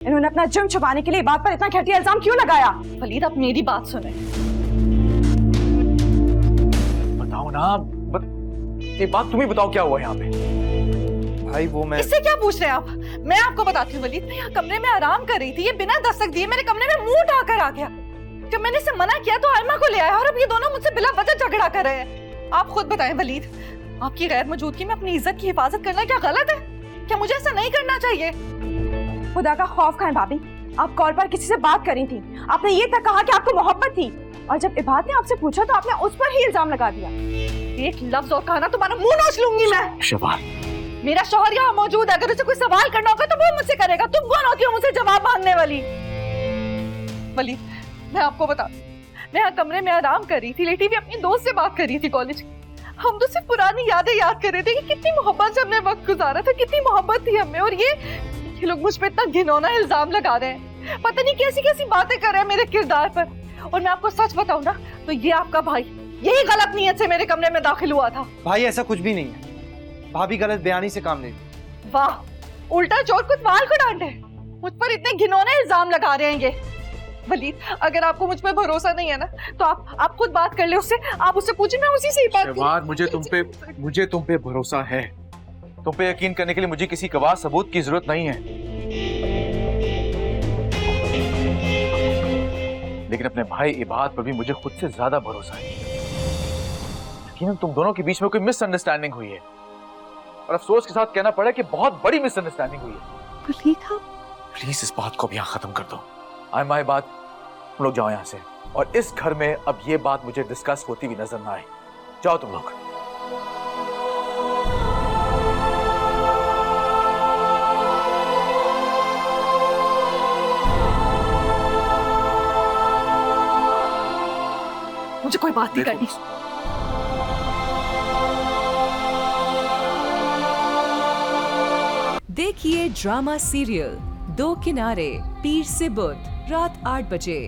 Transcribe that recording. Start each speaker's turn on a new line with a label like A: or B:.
A: इन्होंने अपना जुर्म छुपाने के लिए बात पर इतना घटिया इल्जाम क्यों लगाया?
B: वलीद, आप मेरी बात सुने।
C: बताओ ना, एक बात तुम ही बताओ, क्या हुआ यहाँ पे?
D: भाई वो मैं
B: इससे क्या पूछ रहे हैं आप? मैं आपको बताती हूँ वलीद, मैं यहाँ कमरे में आराम कर रही थी, ये बिना दस्तक दिए मेरे कमरे में मुंह उठाकर आ गया। जब मैंने इसे मना किया तो आयमा को ले आया और अब ये दोनों मुझसे बिला वजह झगड़ा कर रहे हैं। आप खुद बताएं वलीद, आपकी गैर मौजूदगी में अपनी इज्जत की हिफाजत करना क्या गलत है? क्या मुझे ऐसा नहीं करना चाहिए?
A: खुदा का खौफ खाएं भाभी, आप कॉल पर किसी से बात करी थी, आपने ये तक कहा कि आपको मोहब्बत थी, और जब इबाद ने आपसे पूछा तो आपने उस पर ही इल्जाम लगा दिया।
B: एक लफ्ज और कहा ना तुम्हारा मुंह नोच लूंगी मैं।
C: शबान,
B: मेरा शौहर यहाँ मौजूद है, अगर उसे कोई सवाल करना होगा तो वो मुझसे करेगा। तुम कौन होती हो मुझसे जवाब मांगने वाली? वलीद, मैं आपको बता, मैं यहाँ कमरे में आराम कर रही थी, लेटी हुई अपनी दोस्त से बात कर रही थी कॉलेज की। हम तो सिर्फ पुरानी यादें याद कर रहे थे कि कितनी मोहब्बत से हमने वक्त गुजारा था, कितनी मोहब्बत थी हमें, और ये लोग मुझ पे इतना घिनौना इल्जाम लगा रहे हैं। पता नहीं कैसी कैसी बातें कर रहे हैं मेरे किरदार पर। और मैं आपको सच बताऊं ना तो ये आपका भाई यही गलत नीयत से मेरे कमरे में दाखिल हुआ था।
D: भाई ऐसा कुछ भी नहीं है, भाभी गलत बयानी से काम ले।
B: वाह, उल्टा चोर कुछ बाल को डांटे, मुझ पर इतने घिनौने इल्जाम लगा रहे हैं ये। वलीद, अगर आपको मुझ पर भरोसा नहीं है ना तो आप खुद बात कर ले उससे, आप उससे पूछिए, मैं उसी से ही बात
C: शबान, मुझे तुम पे भरोसा है। तुम पे यकीन करने के लिए मुझे किसी गवाह सबूत की जरूरत नहीं है, लेकिन अपने भाई इबाद पर भी मुझे खुद से ज्यादा भरोसा है। यकीनन तुम दोनों के बीच में कोई मिसअंडरस्टैंडिंग हुई है, और अफसोस के साथ कहना पड़ा कि बहुत बड़ी मिसअंडरस्टैंडिंग हुई है। प्लीज इस बात को अब यहाँ खत्म कर दो। आयमा, इबाद, तुम लोग जाओ यहाँ से, और इस घर में अब ये बात मुझे डिस्कस होती हुई नजर ना आए। जाओ तुम लोग।
B: मुझे कोई बात नहीं करनी।
E: देखिए ड्रामा सीरियल दो किनारे, पीर से बुध, रात 8 बजे